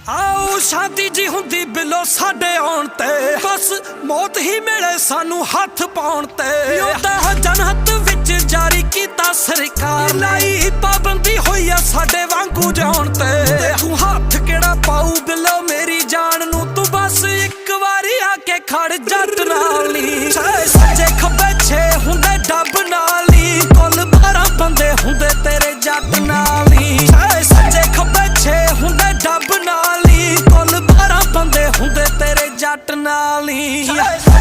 आओ शांति जी हुंदी बिलो साडे आउण ते बस मौत ही मिले सानू हथ पाउण ते योदा जनहत विच जारी कीता सरकार लाई पाबंदी होई आ साडे वांगू जाउण ते तू हथ केड़ा पाऊ बिलो मेरी जान नू तू बस एक वारी आके खड़ जट नाल नी सज्जे खब्बे छे हुंदे डब नाल नी कुल 12 बंदे हुंदे तेरे जट नाल नी सज्जे खब्बे छे हुंदे डब नाल नी कुल 12 बंदे हुंदे तेरे जट नाल नी।